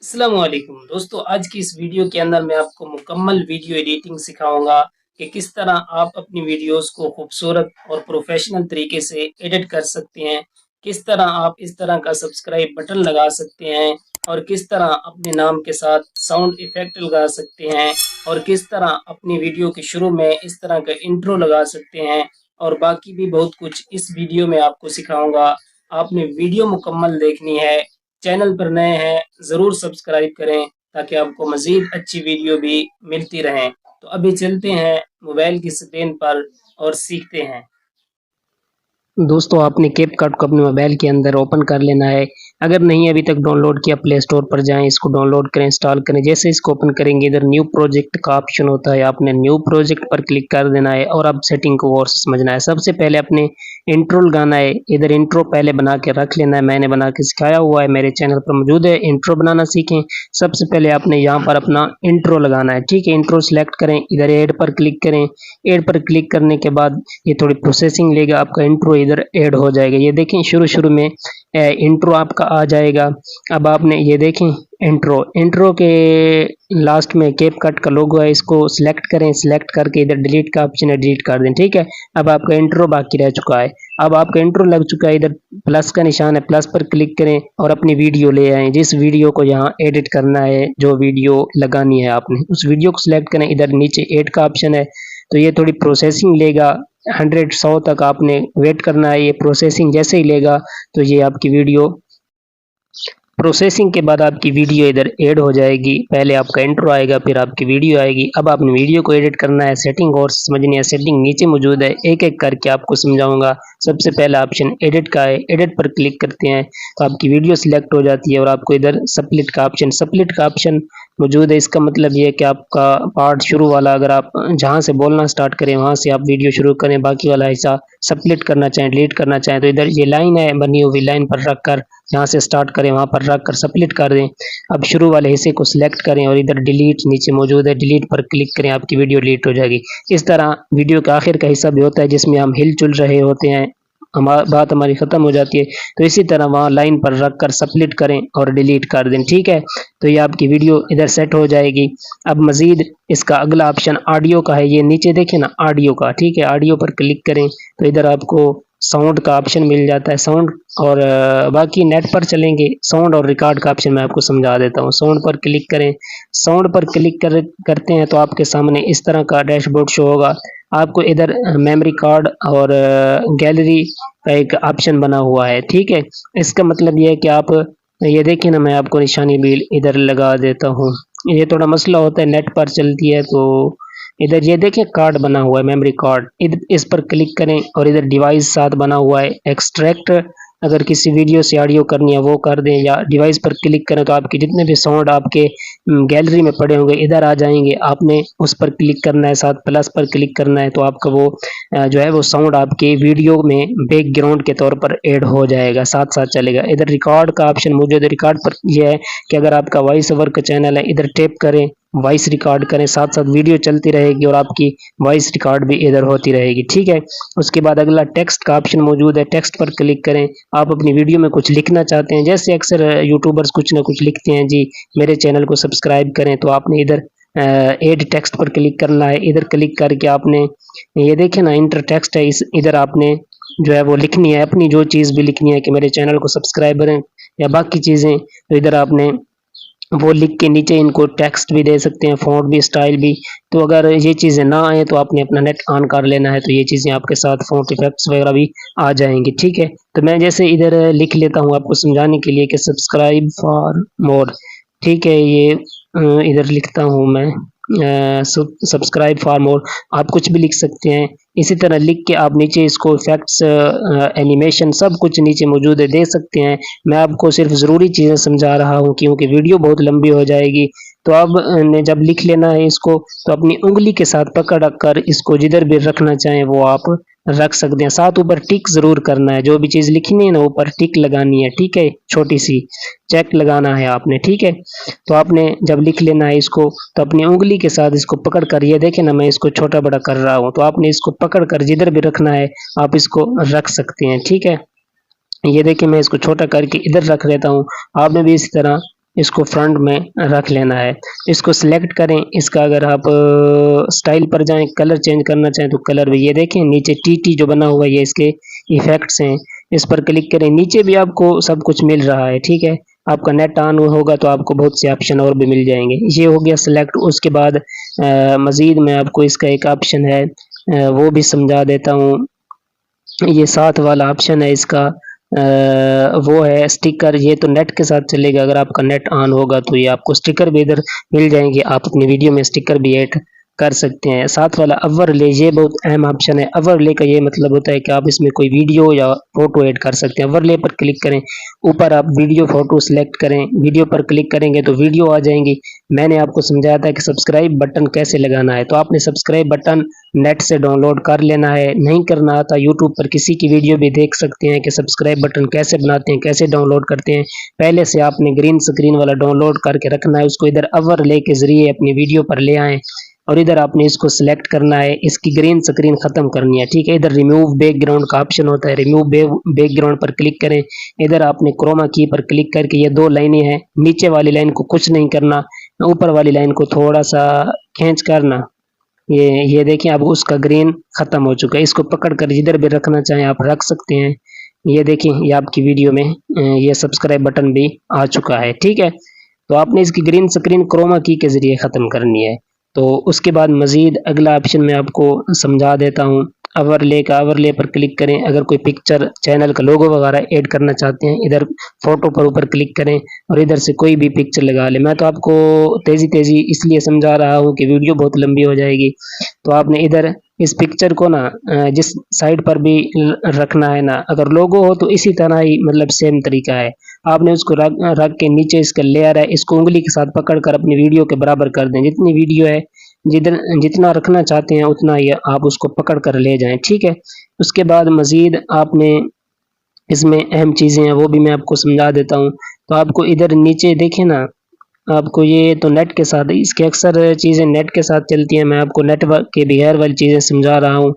अस्सलामुअलैकुम दोस्तों, आज की इस वीडियो के अंदर मैं आपको मुकम्मल वीडियो एडिटिंग सिखाऊंगा कि किस तरह आप अपनी वीडियोस को खूबसूरत और प्रोफेशनल तरीके से एडिट कर सकते हैं। किस तरह आप इस तरह का सब्सक्राइब बटन लगा सकते हैं और किस तरह अपने नाम के साथ साउंड इफेक्ट लगा सकते हैं और किस तरह अपनी वीडियो के शुरू में इस तरह का इंट्रो लगा सकते हैं और बाकी भी बहुत कुछ इस वीडियो में आपको सिखाऊंगा। आपने वीडियो मुकम्मल देखनी है। चैनल पर नए हैं ज़रूर सब्सक्राइब करें ताकि आपको मज़ीद अच्छी वीडियो भी मिलती रहें। तो अभी चलते हैं मोबाइल की स्क्रीन पर और सीखते हैं। दोस्तों, आपने कैपकट को अपने मोबाइल के अंदर ओपन कर लेना है। अगर नहीं अभी तक डाउनलोड किया, प्ले स्टोर पर जाएं, इसको डाउनलोड करें, इंस्टॉल करें। जैसे इसको ओपन करेंगे इधर न्यू प्रोजेक्ट का ऑप्शन होता है, आपने न्यू प्रोजेक्ट पर क्लिक कर देना है और अब सेटिंग को और से समझना है। सबसे पहले अपने इंट्रो लगाना है। इधर इंट्रो पहले बना के रख लेना है, मैंने बना के सिखाया हुआ है, मेरे चैनल पर मौजूद है। इंट्रो बनाना सीखें। सबसे पहले आपने यहाँ पर अपना इंट्रो लगाना है, ठीक है। इंट्रो सेलेक्ट करें, इधर ऐड पर क्लिक करें। ऐड पर क्लिक करने के बाद ये थोड़ी प्रोसेसिंग लेगा, आपका इंट्रो इधर ऐड हो जाएगा। ये देखें शुरू में इंट्रो आपका आ जाएगा। अब आपने ये देखें इंट्रो के लास्ट में कैपकट का लोगो है, इसको सिलेक्ट करें। सिलेक्ट करके इधर डिलीट का ऑप्शन है, डिलीट कर दें, ठीक है। अब आपका इंट्रो बाकी रह चुका है। अब आपका इंट्रो लग चुका है, इधर प्लस का निशान है, प्लस पर क्लिक करें और अपनी वीडियो ले आएँ। जिस वीडियो को यहाँ एडिट करना है, जो वीडियो लगानी है आपने, उस वीडियो को सिलेक्ट करें। इधर नीचे ऐड का ऑप्शन है, तो ये थोड़ी प्रोसेसिंग लेगा। 100 तक आपने वेट करना है। ये प्रोसेसिंग जैसे ही लेगा तो ये आपकी वीडियो प्रोसेसिंग के बाद आपकी वीडियो इधर ऐड हो जाएगी। पहले आपका इंट्रो आएगा, फिर आपकी वीडियो आएगी। अब आपने वीडियो को एडिट करना है, सेटिंग और समझनी है। सेटिंग नीचे मौजूद है, एक एक करके आपको समझाऊंगा। सबसे पहला ऑप्शन एडिट का है, एडिट पर क्लिक करते हैं तो आपकी वीडियो सिलेक्ट हो जाती है और आपको इधर स्प्लिट का ऑप्शन मौजूद है। इसका मतलब ये है कि आपका पार्ट शुरू वाला, अगर आप जहाँ से बोलना स्टार्ट करें वहाँ से आप वीडियो शुरू करें, बाकी वाला हिस्सा स्प्लिट करना चाहें, डिलीट करना चाहें तो इधर ये लाइन है बनी हुई, लाइन पर रख कर जहाँ से स्टार्ट करें वहाँ पर रख कर स्प्लिट कर दें। अब शुरू वाले हिस्से को सिलेक्ट करें और इधर डिलीट नीचे मौजूद है, डिलीट पर क्लिक करें, आपकी वीडियो डिलीट हो जाएगी। इस तरह वीडियो का आखिर का हिस्सा भी होता है जिसमें हम हिल चुल रहे होते हैं, बात हमारी ख़त्म हो जाती है, तो इसी तरह वहाँ लाइन पर रख कर स्प्लिट करें और डिलीट कर दें, ठीक है। तो ये आपकी वीडियो इधर सेट हो जाएगी। अब मज़ीद इसका अगला ऑप्शन ऑडियो का है, ये नीचे देखें ना ऑडियो का, ठीक है। ऑडियो पर क्लिक करें तो इधर आपको साउंड का ऑप्शन मिल जाता है, साउंड और बाकी नेट पर चलेंगे, साउंड और रिकॉर्ड का ऑप्शन मैं आपको समझा देता हूँ। साउंड पर क्लिक करें। साउंड पर क्लिक करते हैं तो आपके सामने इस तरह का डैशबोर्ड शो होगा। आपको इधर मेमोरी कार्ड और गैलरी का एक ऑप्शन बना हुआ है, ठीक है। इसका मतलब ये है कि आप ये देखें ना, मैं आपको निशानी भी इधर लगा देता हूँ। ये थोड़ा मसला होता है, नेट पर चलती है तो इधर ये देखें कार्ड बना हुआ है, मेमोरी कार्ड, इस पर क्लिक करें और इधर डिवाइस साथ बना हुआ है, एक्सट्रैक्ट। अगर किसी वीडियो से ऑडियो करनी है वो कर दें, या डिवाइस पर क्लिक करें तो आपके जितने भी साउंड आपके गैलरी में पड़े होंगे इधर आ जाएंगे। आपने उस पर क्लिक करना है, साथ प्लस पर क्लिक करना है तो आपका वो जो है वो साउंड आपके वीडियो में बैकग्राउंड के तौर पर ऐड हो जाएगा, साथ साथ चलेगा। इधर रिकॉर्ड का ऑप्शन मौजूद है। रिकॉर्ड पर यह है कि अगर आपका वॉइस ओवर का चैनल है, इधर टैप करें, वॉइस रिकॉर्ड करें, साथ साथ वीडियो चलती रहेगी और आपकी वॉइस रिकॉर्ड भी इधर होती रहेगी, ठीक है। उसके बाद अगला टेक्स्ट का ऑप्शन मौजूद है, टेक्स्ट पर क्लिक करें। आप अपनी वीडियो में कुछ लिखना चाहते हैं, जैसे अक्सर यूट्यूबर्स कुछ ना कुछ लिखते हैं, जी मेरे चैनल को सब्सक्राइब करें, तो आपने इधर एड टेक्स्ट पर क्लिक करना है। इधर क्लिक करके आपने ये देखें ना इंटर टेक्स्ट है, इस इधर आपने जो है वो लिखनी है, अपनी जो चीज़ भी लिखनी है कि मेरे चैनल को सब्सक्राइब करें या बाकी चीज़ें, तो इधर आपने वो लिख के नीचे इनको टेक्स्ट भी दे सकते हैं, फ़ॉन्ट भी, स्टाइल भी। तो अगर ये चीज़ें ना आए तो आपने अपना नेट ऑन कर लेना है, तो ये चीज़ें आपके साथ फ़ॉन्ट इफेक्ट्स वगैरह भी आ जाएंगी, ठीक है। तो मैं जैसे इधर लिख लेता हूँ आपको समझाने के लिए कि सब्सक्राइब फॉर मोर, ठीक है। ये इधर लिखता हूँ मैं सब्सक्राइब फॉर मोर। आप कुछ भी लिख सकते हैं। इसी तरह लिख के आप नीचे इसको इफेक्ट्स, एनिमेशन सब कुछ नीचे मौजूद है, दे सकते हैं। मैं आपको सिर्फ ज़रूरी चीज़ें समझा रहा हूँ क्योंकि वीडियो बहुत लंबी हो जाएगी। तो अब जब लिख लेना है इसको तो अपनी उंगली के साथ पकड़ कर इसको जिधर भी रखना चाहें वो आप रख सकते हैं। साथ ऊपर टिक ज़रूर करना है, जो भी चीज़ लिखनी है ना ऊपर टिक लगानी है, ठीक है। छोटी सी चेक लगाना है आपने, ठीक है। तो आपने जब लिख लेना है इसको तो अपनी उंगली के साथ इसको पकड़ कर, ये देखें ना मैं इसको छोटा बड़ा कर रहा हूँ, तो आपने इसको पकड़ कर जिधर भी रखना है आप इसको रख सकते हैं, ठीक है। ये देखिए मैं इसको छोटा करके इधर रख देता हूँ। आपने भी इसी तरह इसको फ्रंट में रख लेना है। इसको सिलेक्ट करें। इसका अगर आप स्टाइल पर जाएं, कलर चेंज करना चाहें तो कलर भी, ये देखें नीचे टी जो बना हुआ है ये इसके इफेक्ट्स हैं। इस पर क्लिक करें, नीचे भी आपको सब कुछ मिल रहा है, ठीक है। आपका नेट ऑन होगा तो आपको बहुत से ऑप्शन और भी मिल जाएंगे। ये हो गया सिलेक्ट। उसके बाद मज़ीद मैं आपको इसका एक ऑप्शन है वो भी समझा देता हूँ। ये साथ वाला ऑप्शन है इसका, वो है स्टिकर। ये तो नेट के साथ चलेगा, अगर आपका नेट ऑन होगा तो ये आपको स्टिकर भी इधर मिल जाएंगे। आप अपनी वीडियो में स्टिकर भी ऐड कर सकते हैं। साथ वाला ओवरले, ये बहुत अहम ऑप्शन है। ओवरले का ये मतलब होता है कि आप इसमें कोई वीडियो या फोटो ऐड कर सकते हैं। ओवरले पर क्लिक करें, ऊपर आप वीडियो फोटो सिलेक्ट करें, वीडियो पर क्लिक करेंगे तो वीडियो आ जाएंगी। मैंने आपको समझाया था कि सब्सक्राइब बटन कैसे लगाना है, तो आपने सब्सक्राइब बटन नेट से डाउनलोड कर लेना है। नहीं करना आता, यूट्यूब पर किसी की वीडियो भी देख सकते हैं कि सब्सक्राइब बटन कैसे बनाते हैं, कैसे डाउनलोड करते हैं। पहले से आपने ग्रीन स्क्रीन वाला डाउनलोड करके रखना है, उसको इधर ओवरले के जरिए अपनी वीडियो पर ले आएँ और इधर आपने इसको सिलेक्ट करना है, इसकी ग्रीन स्क्रीन खत्म करनी है, ठीक है। इधर रिमूव बैकग्राउंड का ऑप्शन होता है, रिमूव बैकग्राउंड पर क्लिक करें। इधर आपने क्रोमा की पर क्लिक करके, ये दो लाइनें हैं, नीचे वाली लाइन को कुछ नहीं करना, ऊपर वाली लाइन को थोड़ा सा खींच करना। ये देखिए अब उसका ग्रीन खत्म हो चुका है। इसको पकड़ कर जिधर भी रखना चाहें आप रख सकते हैं। ये देखिए ये आपकी वीडियो में ये सब्सक्राइब बटन भी आ चुका है, ठीक है। तो आपने इसकी ग्रीन स्क्रीन क्रोमा की के जरिए ख़त्म करनी है। तो उसके बाद मज़ीद अगला ऑप्शन मैं आपको समझा देता हूँ। ओवरले पर क्लिक करें। अगर कोई पिक्चर चैनल का लोगो वगैरह ऐड करना चाहते हैं, इधर फोटो पर ऊपर क्लिक करें और इधर से कोई भी पिक्चर लगा लें। मैं तो आपको तेज़ी इसलिए समझा रहा हूँ कि वीडियो बहुत लंबी हो जाएगी। तो आपने इधर इस पिक्चर को ना जिस साइड पर भी रखना है ना, अगर लोगो हो तो इसी तरह ही मतलब सेम तरीका है। आपने उसको रख के नीचे इसका लेयर है, इसको उंगली के साथ पकड़ कर अपनी वीडियो के बराबर कर दें। जितनी वीडियो है, जितना रखना चाहते हैं उतना ही आप उसको पकड़ कर ले जाएं, ठीक है। उसके बाद मज़ीद आपने इसमें अहम चीज़ें हैं वो भी मैं आपको समझा देता हूँ। तो आपको इधर नीचे देखें ना, आपको ये तो नेट के साथ, इसकी अक्सर चीज़ें नेट के साथ चलती हैं, मैं आपको नेटवर्क के बगैर वाली चीज़ें समझा रहा हूँ।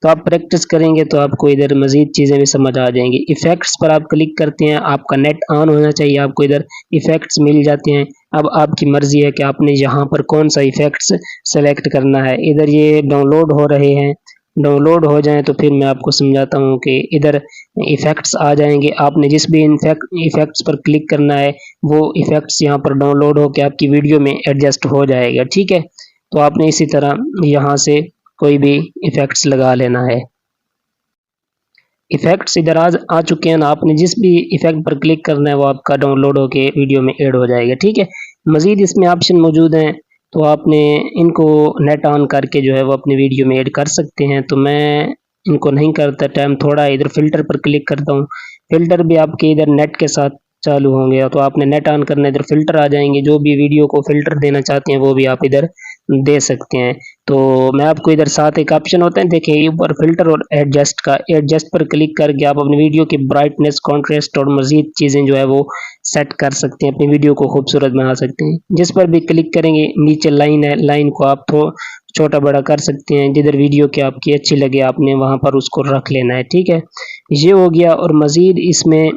तो आप प्रैक्टिस करेंगे तो आपको इधर मज़ीद चीज़ें भी समझ आ जाएंगी। इफ़ेक्ट्स पर आप क्लिक करते हैं, आपका नेट ऑन होना चाहिए, आपको इधर इफ़ेक्ट्स मिल जाते हैं। अब आपकी मर्ज़ी है कि आपने यहाँ पर कौन सा इफ़ेक्ट्स सेलेक्ट करना है। इधर ये डाउनलोड हो रहे हैं, डाउनलोड हो जाएँ तो फिर मैं आपको समझाता हूँ कि इधर इफ़ेक्ट्स आ जाएंगे। आपने जिस भी इफ़ेक्ट्स पर क्लिक करना है वो इफ़ेक्ट्स यहाँ पर डाउनलोड होकर आपकी वीडियो में एडजस्ट हो जाएगा, ठीक है। तो आपने इसी तरह यहाँ से कोई भी इफ़ेक्ट्स लगा लेना है। इफ़ेक्ट्स इधर आ चुके हैं ना, आपने जिस भी इफ़ेक्ट पर क्लिक करना है वो आपका डाउनलोड होके वीडियो में ऐड हो जाएगा, ठीक है। मज़ीद इसमें ऑप्शन मौजूद हैं, तो आपने इनको नेट ऑन करके जो है वो अपनी वीडियो में ऐड कर सकते हैं। तो मैं इनको नहीं करता, टाइम थोड़ा है। इधर फ़िल्टर पर क्लिक करता हूँ। फ़िल्टर भी आपके इधर नेट के साथ चालू होंगे, तो आपने नेट ऑन करना है, इधर फ़िल्टर आ जाएंगे। जो भी वीडियो को फ़िल्टर देना चाहते हैं वो भी आप इधर दे सकते हैं। तो मैं आपको इधर साथ एक ऑप्शन होता है, देखिए ऊपर फ़िल्टर और एडजस्ट का, एडजस्ट पर क्लिक करके आप अपनी वीडियो की ब्राइटनेस, कॉन्ट्रास्ट और मज़ीद चीज़ें जो है वो सेट कर सकते हैं, अपनी वीडियो को खूबसूरत बना सकते हैं। जिस पर भी क्लिक करेंगे, नीचे लाइन है, लाइन को आप थोड़ा छोटा बड़ा कर सकते हैं। जिधर वीडियो की आपकी अच्छी लगे आपने वहाँ पर उसको रख लेना है, ठीक है। ये हो गया। और मज़ीद इसमें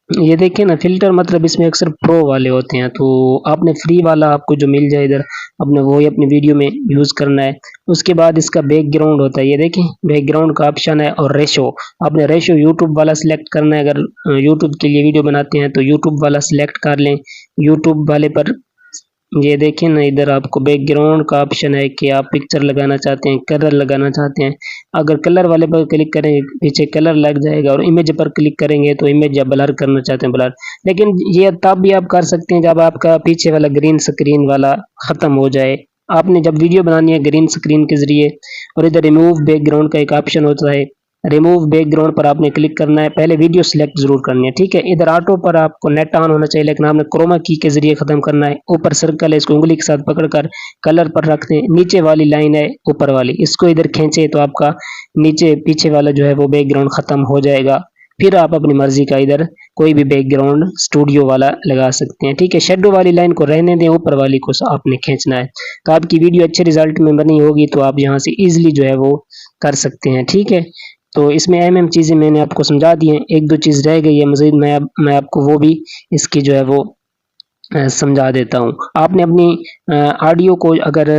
ये देखिए ना, फ़िल्टर मतलब इसमें अक्सर प्रो वाले होते हैं, तो आपने फ्री वाला आपको जो मिल जाए इधर, आपने वो ही अपनी वीडियो में यूज़ करना है। उसके बाद इसका बैकग्राउंड होता है, ये देखें बैकग्राउंड का ऑप्शन है। और रेशो, आपने रेशो यूट्यूब वाला सिलेक्ट करना है। अगर यूट्यूब के लिए वीडियो बनाते हैं तो यूट्यूब वाला सिलेक्ट कर लें। यूट्यूब वाले पर ये देखें ना, इधर आपको बैकग्राउंड का ऑप्शन है कि आप पिक्चर लगाना चाहते हैं, कलर लगाना चाहते हैं। अगर कलर वाले पर क्लिक करेंगे पीछे कलर लग जाएगा, और इमेज पर क्लिक करेंगे तो इमेज या ब्लर करना चाहते हैं ब्लर। लेकिन ये तब भी आप कर सकते हैं जब आपका पीछे वाला ग्रीन स्क्रीन वाला ख़त्म हो जाए। आपने जब वीडियो बनानी है ग्रीन स्क्रीन के ज़रिए, और इधर रिमूव बैकग्राउंड का एक ऑप्शन होता है, रिमूव बैकग्राउंड पर आपने क्लिक करना है। पहले वीडियो सिलेक्ट जरूर करनी है, ठीक है। इधर ऑटो पर आपको नेट ऑन होना चाहिए, लेकिन आपने क्रोमा की के जरिए खत्म करना है। ऊपर सर्कल है, इसको उंगली के साथ पकड़कर कलर पर रख दें। नीचे वाली लाइन है ऊपर वाली, इसको इधर खींचे तो आपका नीचे पीछे वाला जो है वो बैकग्राउंड खत्म हो जाएगा। फिर आप अपनी मर्जी का इधर कोई भी बैकग्राउंड स्टूडियो वाला लगा सकते हैं, ठीक है। शेडो वाली लाइन को रहने दें, ऊपर वाली को आपने खींचना है। तो आपकी वीडियो अच्छे रिजल्ट में बनी होगी, तो आप यहाँ से इजिली जो है वो कर सकते हैं, ठीक है। तो इसमें अहम चीज़ें मैंने आपको समझा दी हैं। एक दो चीज़ रह गई है मज़ीद, मैं आपको वो भी इसकी जो है वो समझा देता हूँ। आपने अपनी ऑडियो को अगर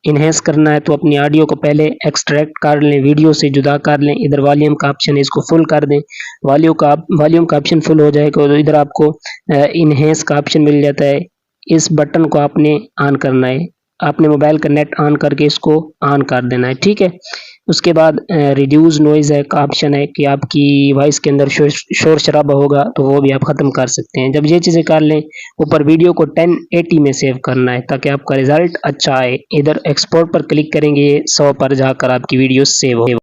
इन्हेंस करना है तो अपनी ऑडियो को पहले एक्सट्रैक्ट कर लें, वीडियो से जुदा कर लें। इधर वॉल्यूम का ऑप्शन है, इसको फुल कर दें। वॉल्यूम का ऑप्शन फुल हो जाएगा तो इधर आपको इन्हेंस का ऑप्शन मिल जाता है। इस बटन को आपने ऑन करना है। आपने मोबाइल का नेट ऑन करके इसको ऑन कर देना है, ठीक है। उसके बाद रिड्यूस नॉइज है का ऑप्शन है कि आपकी वॉइस के अंदर शोर शराबा होगा तो वो भी आप ख़त्म कर सकते हैं। जब ये चीज़ें कर लें, ऊपर वीडियो को 1080 में सेव करना है ताकि आपका रिजल्ट अच्छा आए। इधर एक्सपोर्ट पर क्लिक करेंगे 100 पर जाकर आपकी वीडियो सेव हो।